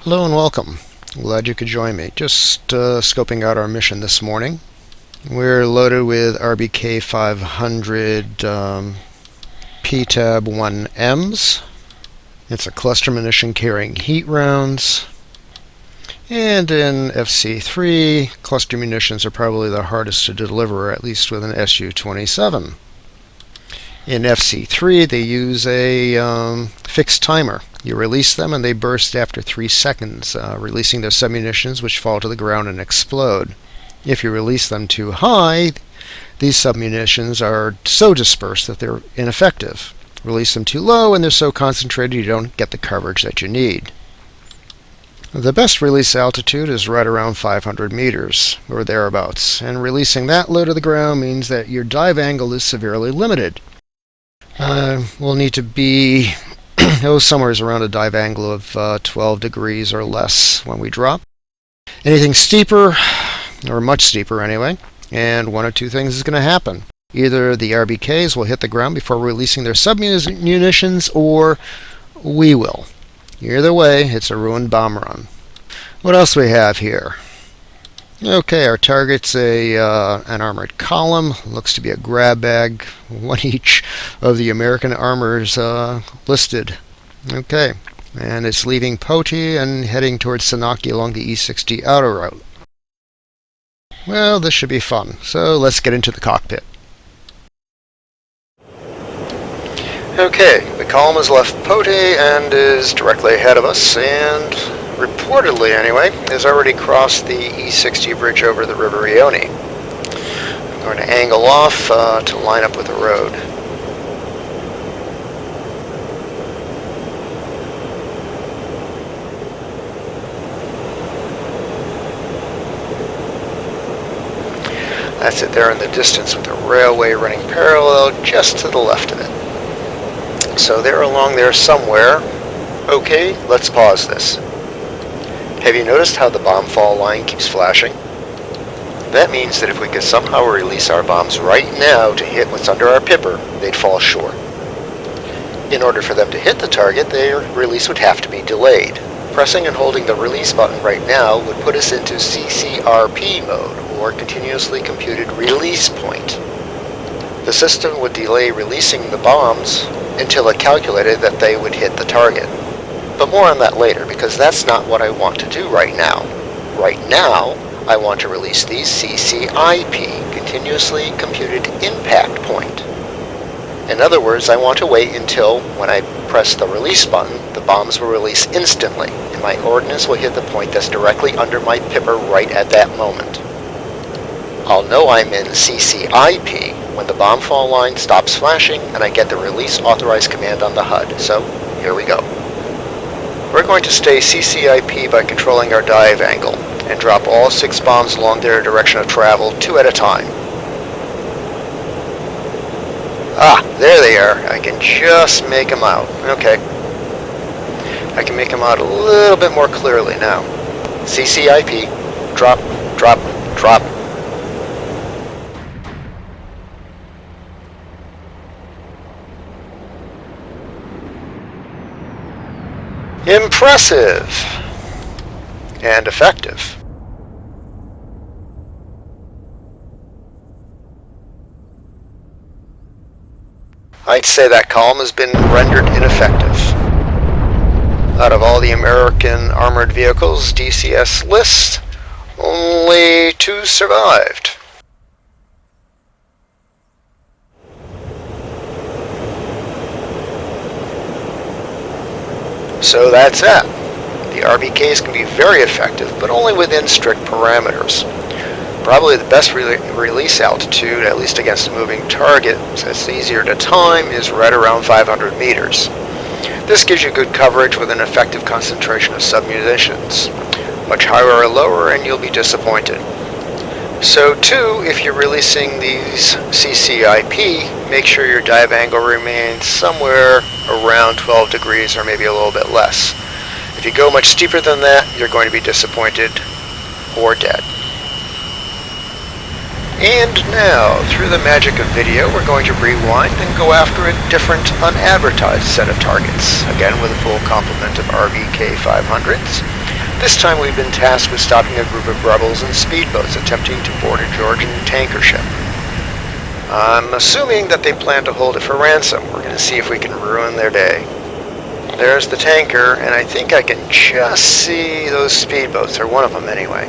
Hello and welcome. Glad you could join me. Just scoping out our mission this morning. We're loaded with RBK-500 PTAB 1Ms. It's a cluster munition carrying heat rounds. And in FC3, cluster munitions are probably the hardest to deliver, at least with an Su-27. In FC3, they use a fixed timer. You release them and they burst after 3 seconds, releasing those submunitions which fall to the ground and explode. If you release them too high, these submunitions are so dispersed that they're ineffective. Release them too low and they're so concentrated you don't get the coverage that you need. The best release altitude is right around 500 meters, or thereabouts, and releasing that low to the ground means that your dive angle is severely limited. We'll need to be somewhere around a dive angle of 12 degrees or less when we drop. Anything steeper, or much steeper anyway, and one of two things is going to happen. Either the RBKs will hit the ground before releasing their submunitions, or we will. Either way, it's a ruined bomb run. What else do we have here? Okay, our target's an armored column. Looks to be a grab bag, one each of the American armors listed. Okay, and it's leaving Poti and heading towards Sanaki along the E60 outer route. Well, this should be fun, so let's get into the cockpit. Okay, the column has left Poti and is directly ahead of us, and reportedly anyway, has already crossed the E60 bridge over the River Ioni. I'm going to angle off to line up with the road. That's it there in the distance with the railway running parallel just to the left of it. So they're along there somewhere. Okay, let's pause this. Have you noticed how the bomb fall line keeps flashing? That means that if we could somehow release our bombs right now to hit what's under our pipper, they'd fall short. In order for them to hit the target, their release would have to be delayed. Pressing and holding the release button right now would put us into CCRP mode, or continuously computed release point. The system would delay releasing the bombs until it calculated that they would hit the target. But more on that later, because that's not what I want to do right now. Right now, I want to release the CCIP, continuously computed impact point. In other words, I want to wait until, when I press the release button, the bombs will release instantly, and my ordnance will hit the point that's directly under my pipper right at that moment. I'll know I'm in CCIP when the bomb fall line stops flashing and I get the release authorized command on the HUD. So, here we go. We're going to stay CCIP by controlling our dive angle and drop all 6 bombs along their direction of travel, 2 at a time. Ah, there they are. I can just make them out. Okay. I can make them out a little bit more clearly now. CCIP, drop, drop, drop. Impressive and effective. I'd say that column has been rendered ineffective. Out of all the American armored vehicles DCS list, only 2 survived. So that's that. The RBKs can be very effective, but only within strict parameters. Probably the best release altitude, at least against a moving target, since it's easier to time, is right around 500 meters. This gives you good coverage with an effective concentration of submunitions. Much higher or lower and you'll be disappointed. So too, if you're releasing these CCIP, make sure your dive angle remains somewhere around 12 degrees or maybe a little bit less. If you go much steeper than that, you're going to be disappointed or dead. And now, through the magic of video, we're going to rewind and go after a different unadvertised set of targets, again with a full complement of RBK-500s. This time we've been tasked with stopping a group of rebels and speedboats attempting to board a Georgian tanker ship. I'm assuming that they plan to hold it for ransom. We're going to see if we can ruin their day. There's the tanker, and I think I can just see those speedboats, or one of them anyway.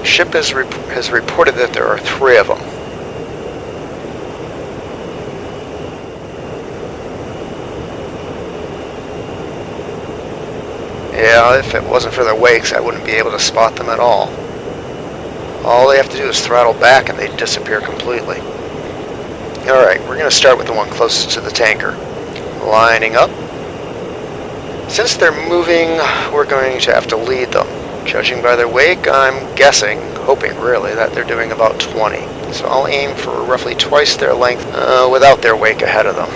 Ship has reported that there are 3 of them. Yeah, if it wasn't for their wakes, I wouldn't be able to spot them at all. All they have to do is throttle back and they disappear completely. Alright, we're going to start with the one closest to the tanker. Lining up. Since they're moving, we're going to have to lead them. Judging by their wake, I'm guessing, hoping really, that they're doing about 20. So I'll aim for roughly twice their length without their wake ahead of them.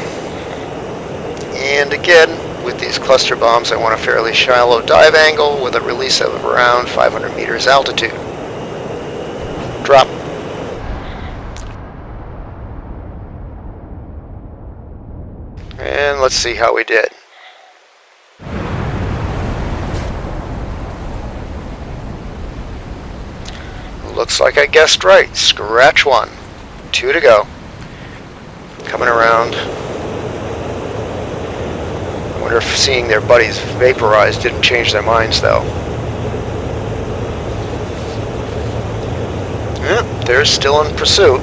And again, with these cluster bombs, I want a fairly shallow dive angle with a release of around 500 meters altitude. Drop. And let's see how we did. Looks like I guessed right. Scratch 1. 2 to go. Coming around. I wonder if seeing their buddies vaporized didn't change their minds, though. Yeah, they're still in pursuit.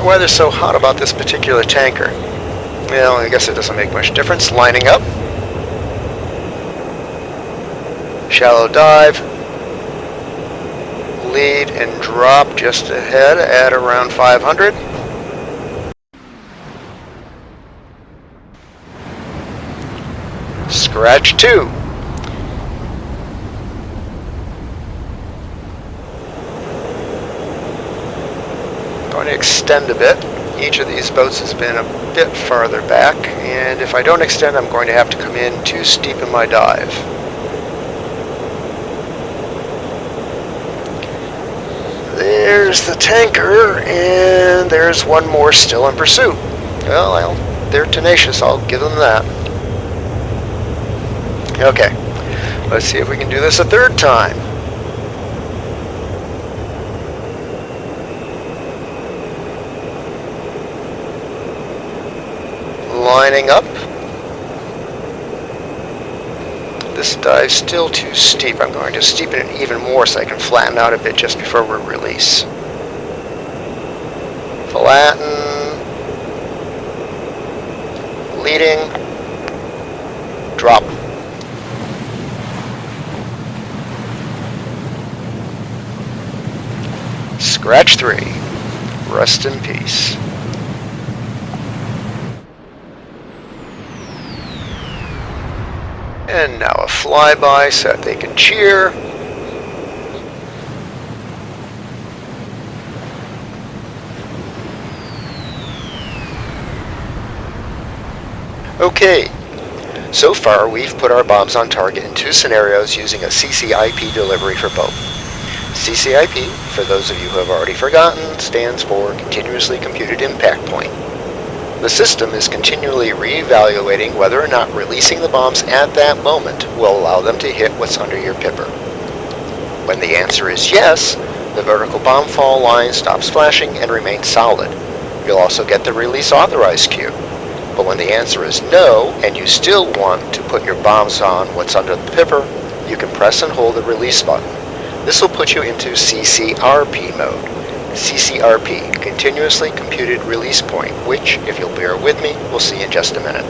Why they're so hot about this particular tanker? Well, I guess it doesn't make much difference. Lining up. Shallow dive. Lead and drop just ahead at around 500. Scratch 2. Going to extend a bit. Each of these boats has been a bit farther back, and if I don't extend, I'm going to have to come in too steep in my dive. There's the tanker, and there's one more still in pursuit. Well, they're tenacious, I'll give them that. Okay, let's see if we can do this a 3rd time. Lining up. This dive's still too steep. I'm going to steepen it even more so I can flatten out a bit just before we release. Flatten. Leading. Drop. Scratch 3. Rest in peace. And now a flyby so that they can cheer. Okay, so far we've put our bombs on target in 2 scenarios using a CCIP delivery for both. CCIP, for those of you who have already forgotten, stands for Continuously Computed Impact Point. The system is continually re-evaluating whether or not releasing the bombs at that moment will allow them to hit what's under your pipper. When the answer is yes, the vertical bomb fall line stops flashing and remains solid. You'll also get the release authorized cue. But when the answer is no, and you still want to put your bombs on what's under the pipper, you can press and hold the release button. This will put you into CCRP mode. CCRP, Continuously Computed Release Point, which, if you'll bear with me, we'll see in just a minute.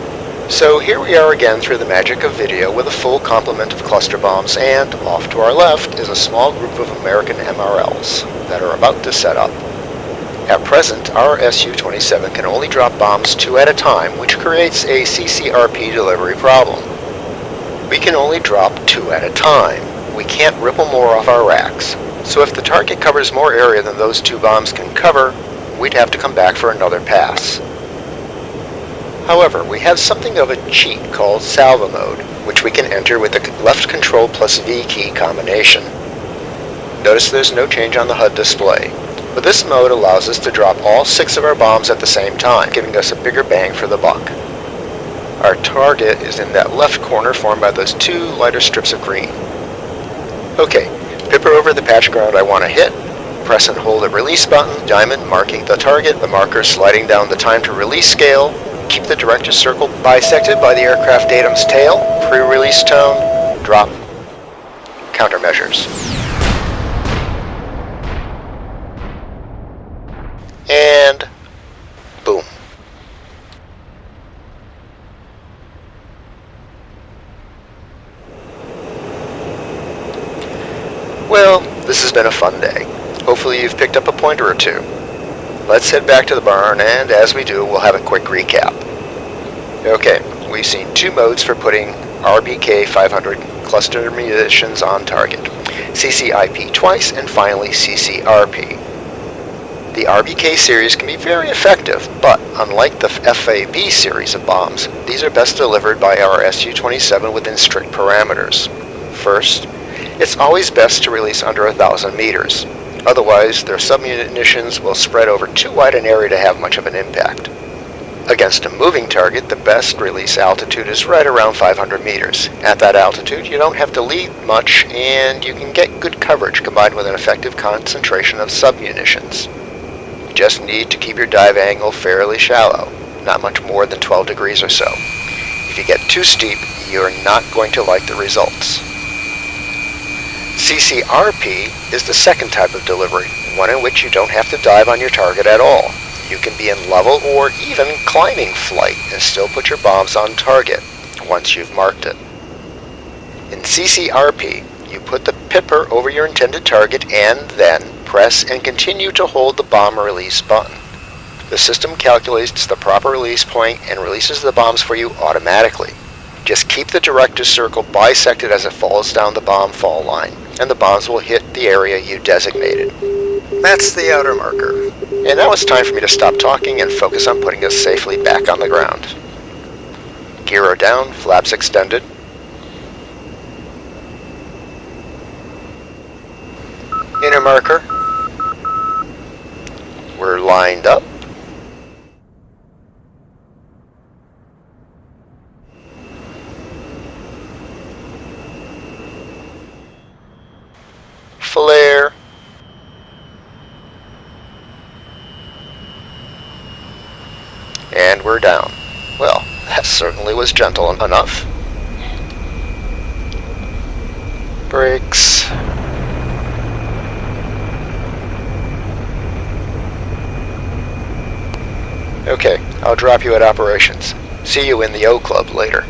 So here we are again through the magic of video with a full complement of cluster bombs, and off to our left is a small group of American MRLs that are about to set up. At present, our Su-27 can only drop bombs 2 at a time, which creates a CCRP delivery problem. We can only drop 2 at a time. We can't ripple more off our racks. So if the target covers more area than those 2 bombs can cover, we'd have to come back for another pass. However, we have something of a cheat called Salva Mode, which we can enter with the left control plus V key combination. Notice there's no change on the HUD display. But this mode allows us to drop all 6 of our bombs at the same time, giving us a bigger bang for the buck. Our target is in that left corner formed by those 2 lighter strips of green. Okay, pipper over the patch of ground I want to hit, press and hold the release button, diamond marking the target, the marker sliding down the time to release scale, keep the director's circle bisected by the aircraft datum's tail, pre-release tone, drop, countermeasures. And boom. Well, this has been a fun day. Hopefully you've picked up a pointer or 2. Let's head back to the barn, and as we do, we'll have a quick recap. Okay, we've seen 2 modes for putting RBK-500 cluster munitions on target. CCIP twice, and finally CCRP. The RBK series can be very effective, but unlike the FAB series of bombs, these are best delivered by our Su-27 within strict parameters. First, it's always best to release under 1,000 meters. Otherwise, their submunitions will spread over too wide an area to have much of an impact. Against a moving target, the best release altitude is right around 500 meters. At that altitude, you don't have to lead much, and you can get good coverage combined with an effective concentration of submunitions. You just need to keep your dive angle fairly shallow, not much more than 12 degrees or so. If you get too steep, you're not going to like the results. CCRP is the second type of delivery, one in which you don't have to dive on your target at all. You can be in level or even climbing flight and still put your bombs on target once you've marked it. In CCRP, you put the pipper over your intended target and then press and continue to hold the bomb release button. The system calculates the proper release point and releases the bombs for you automatically. Just keep the director's circle bisected as it falls down the bomb fall line, and the bombs will hit the area you designated. That's the outer marker. And now it's time for me to stop talking and focus on putting us safely back on the ground. Gyro down, flaps extended. Inner marker. We're lined up. Flare. And we're down. Well, that certainly was gentle enough. Brakes. Okay, I'll drop you at operations. See you in the O Club later.